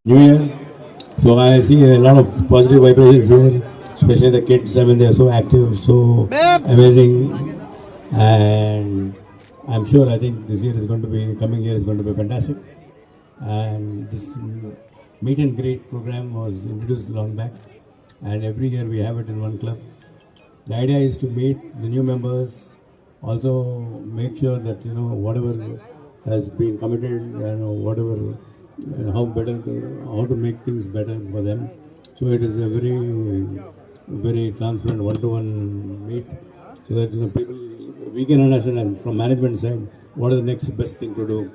New Year. So I see a lot of positive vibrations here, especially the kids. I mean, they're so active, so amazing, and I'm sure. I think this year is going to be coming year is going to be fantastic. And this meet and greet program was introduced long back, and every year we have it in one club. The idea is to meet the new members, also make sure that whatever has been committed, whatever how to make things better for them. So it is a very transparent one-to-one meet, so that people we can understand from management side what is the next best thing to do.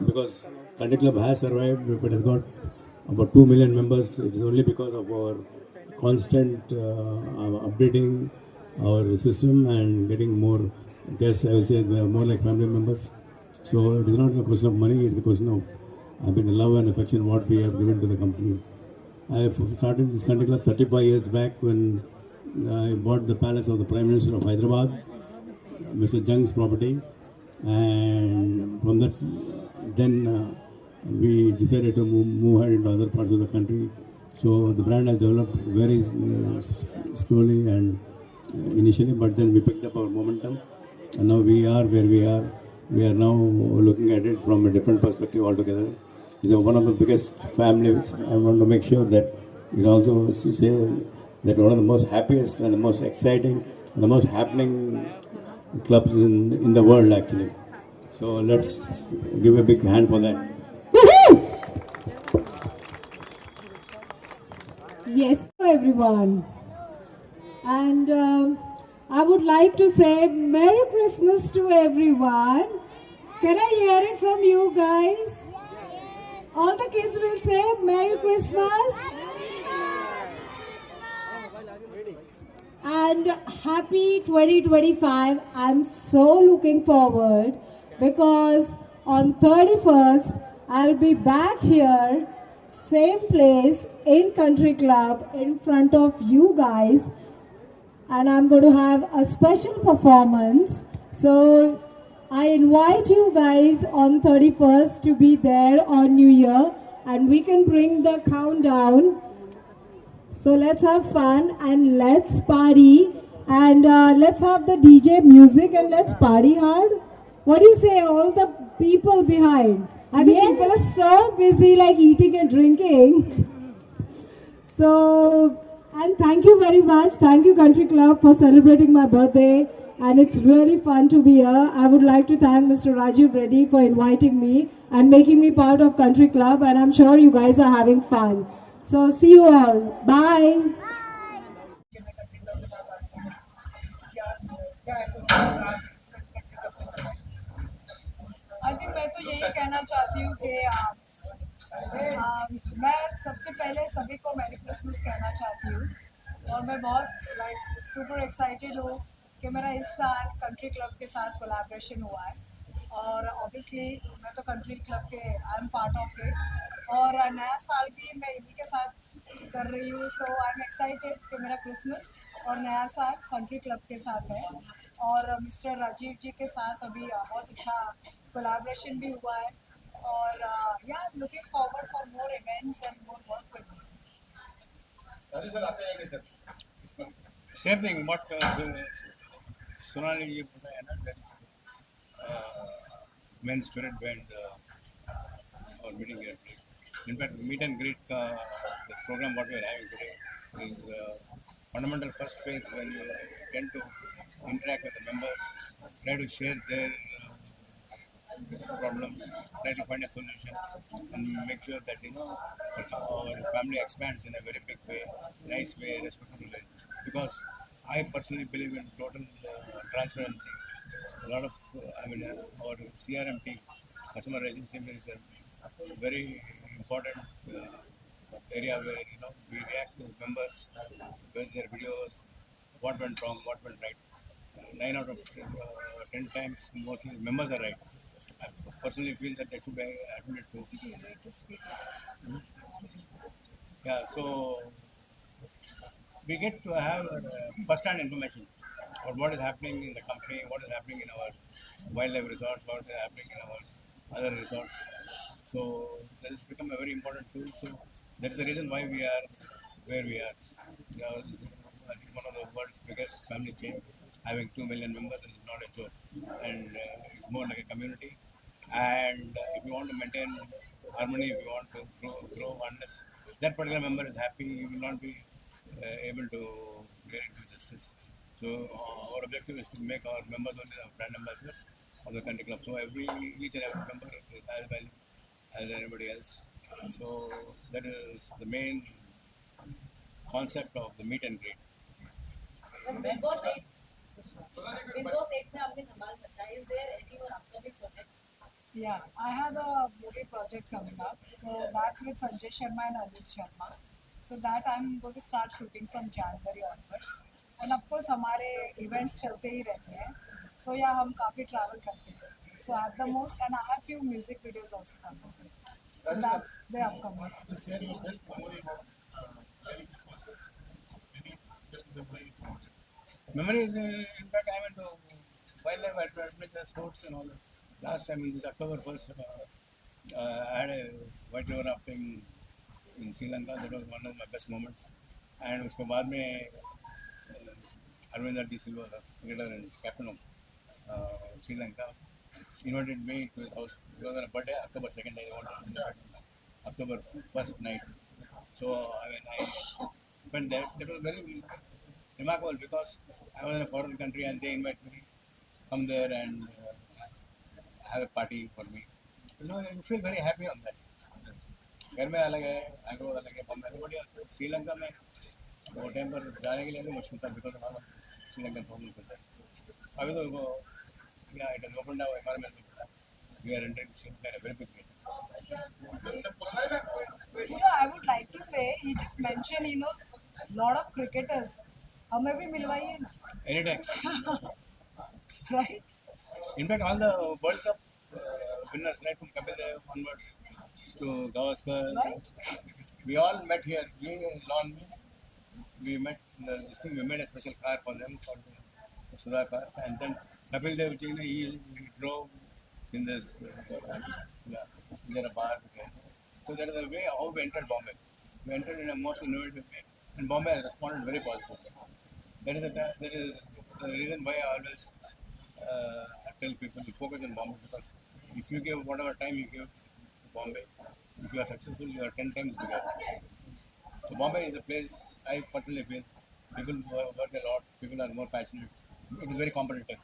Because Country Club has survived, but it has got about 2 million members. It is only because of our constant updating our system and getting more guests. I will say they are more like family members. So it is not a question of money, it's a question of the love and affection what we have given to the company. I have started this Country Club 35 years back when I bought the palace of the Prime Minister of Hyderabad, Mr. Jung's property, and from that, then we decided to move ahead into other parts of the country. So the brand has developed very slowly and initially, but then we picked up our momentum, and now we are where we are. We are now looking at it from a different perspective altogether. It's one of the biggest families. I want to make sure that it also say that one of the most happiest and the most exciting and the most happening clubs in the world actually. So let's give a big hand for that. Yes, everyone. And I would like to say Merry Christmas to everyone. Can I hear it from you guys? All the kids will say Merry Christmas and Happy 2025. I'm so looking forward because on 31st I'll be back here, same place in Country Club in front of you guys, and I'm going to have a special performance. So I invite you guys on 31st to be there on New Year, and we can bring the countdown. So let's have fun and let's party, and let's have the DJ music and let's party hard. What do you say, all the people behind? I think people are so busy like eating and drinking. So, and thank you very much. Thank you Country Club for celebrating my birthday. And it's really fun to be here. I would like to thank Mr. Rajiv Reddy for inviting me and making me part of Country Club. And I'm sure you guys are having fun. So see you all. Bye. I think मैं तो यही कहना चाहती हूँ कि मैं सबसे पहले सभी को मैरी क्रिसमस कहना चाहती हूँ और मैं बहुत सुपर एक्साइटेड हूँ कि मेरा इस साल कंट्री क्लब के साथ कोलैबोरेशन हुआ है और ऑब्वियसली मैं तो कंट्री क्लब के I am part of it और नया साल भी मैं इन्हीं के साथ कर रही हूँ। सो आई एम एक्साइटेड कि मेरा क्रिसमस और नया साल कंट्री क्लब के साथ है और मिस्टर राजीव जी के साथ अभी बहुत अच्छा कोलैबोरेशन भी हुआ है और या looking forward for more events and more work with same thing what Sonali ये बताया ना that men spirit band or meeting here. In fact, meet and greet the program what we are having today is fundamental first phase when you tend to interact with the members, try to share their problems, try to find a solution, and make sure that our family expands in a very big way, nice way, respectful way. Because I personally believe in total transparency. A lot of, our CRM team, customer relationship team, is a very important area where we react to members, with their videos, what went wrong, what went right. 9 out of 10 times, mostly members are right. I personally feel that they should be admitted to. Yeah, so we get to have first-hand information about what is happening in the company, what is happening in our wildlife resorts, what is happening in our other resorts. So that has become a very important tool. So that is the reason why we are where we are. I think one of the world's biggest family chain, having 2 million members is not a joke, and it's more like a community. And if you want to maintain harmony, if you want to grow unless that particular member is happy, you will not be able to get into justice. So our objective is to make our members only the brand ambassadors of the country club. So each and every member is as valuable as anybody else. So that is the main concept of the meet and greet. Big Boss 8. Big Boss 8 में आपने धमाल मचाया. Is there any more upcoming project? Yeah, I have a movie project coming up. So that's with Sanjay Sharma and Adil Sharma. So that I'm going to start shooting from January onwards. And of course हमारे events चलते ही रहते हैं. So yeah, हम काफ़ी travel करते हैं. So at the most, and I have few music videos also coming. So that's the upcoming. Memories, in fact, I went to wildlife adventure sports and all that. Last time in this October 1st, I had a white river rafting in Sri Lanka. That was one of my best moments. And उसके बाद में Arvind D. Silva, cricketer and captain of Sri Lanka, invited me to his house. It was on a birthday, October 2nd. I wanted October 1st night. So I spent there. That was very remarkable because I was in a foreign country and they invited me to come there and have a party for me. You feel very happy on that. घर में अलग है, बैंगलोर अलग है, बॉम्बे अलग बढ़िया. श्रीलंका में वो टाइम पर जाने के लिए भी मुश्किल था बिकॉज हमारा श्रीलंकन प्रॉब्लम था. अभी तो वो या it has opened our environment. We are entering Sri Lanka in a very big way. I would like to say he just mentioned lot of cricketers. हमें भी मिलवाइए ना. Anytime. Right? In fact, all the World Cup winners, right from Kapil Dev onwards to Gavaskar, Right? we all met here. We met this thing. We made a special car for them called the Sudha car, and then Kapil Dev ji, he drove in this in a bar. So that is the way how we entered Bombay. We entered in a most innovative way, and Bombay has responded very positively. That is the reason why I always tell people to focus on Bombay, because if you give whatever time you give to Bombay, if you are successful, you are 10 times bigger. So Bombay is a place I personally feel people work a lot, people are more passionate. It is very competitive.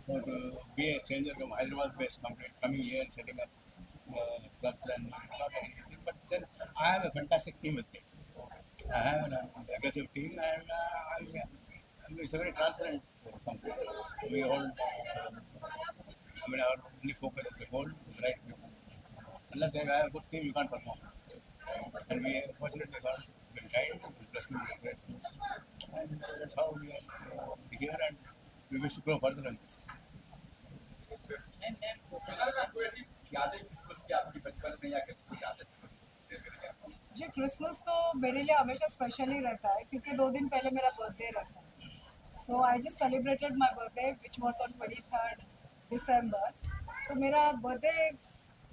So to be a stranger from Hyderabad-based company coming here and setting up clubs and not an easy thing. But then I have a fantastic team with me. I have an aggressive team, and it's a very transparent company. We hold, our only focus is to hold the right people. Unless you have a good team, you can't perform. And we fortunately got been guided and blessed with great team. And that's how we are here, and we wish to grow further in this. जी Christmas तो मेरे लिए हमेशा special ही रहता है क्योंकि 2 दिन पहले मेरा बर्थडे रहता है. So I just celebrated my birthday which was on 23rd December. तो मेरा बर्थडे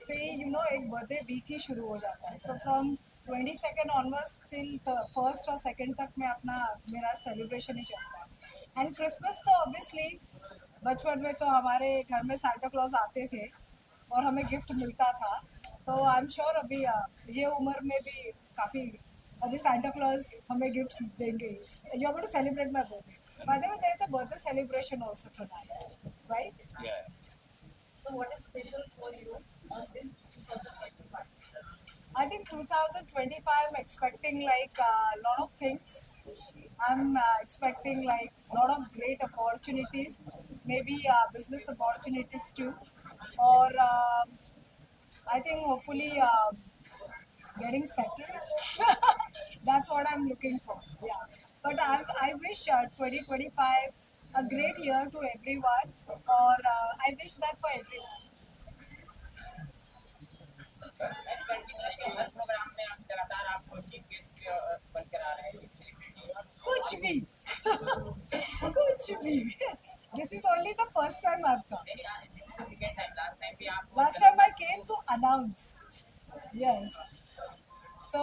से ही एक बर्थडे वीक ही शुरू हो जाता है. So from 22nd onwards till 1st और 2nd तक मैं मेरा सेलिब्रेशन ही चलता है. एंड क्रिसमस तो ऑब्वियसली बचपन में तो हमारे घर में सांता क्लॉज आते थे और हमें गिफ्ट मिलता था. तो आई एम श्योर अभी ये उम्र में भी काफ़ी अभी सांता क्लॉज हमें गिफ्ट देंगे. You are going to celebrate my birthday. By the way there is a birthday celebration also tonight, right? Yeah. So what is special for you on this 2025? I think 2025 I'm expecting like a lot of things. I'm expecting like a lot of great opportunities, maybe business opportunities too, or I think hopefully getting settled. That's what I'm looking for. Yeah, but I wish 2025 a great year to everyone, or I wish that for everyone. हर programme में आप लगातार आपको chief guest बनकर आ रहे हैं. कुछ भी कुछ भी. This is only the first time I've come. Second time, last time भी आप Last time I came to announce. Yes. So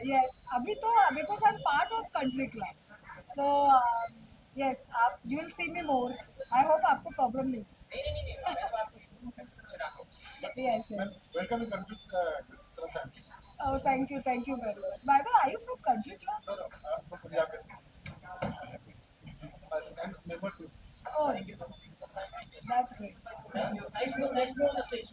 yes, अभी तो because I'm part of country club. So yes, आप you will see me more. I hope आपको problem नहीं. Yes. Yes. Welcome to country club. Oh, thank you very much. By the way, are you from country club? No, no, from Punjab. And member too. Oh, that's great. Nice move on the stage.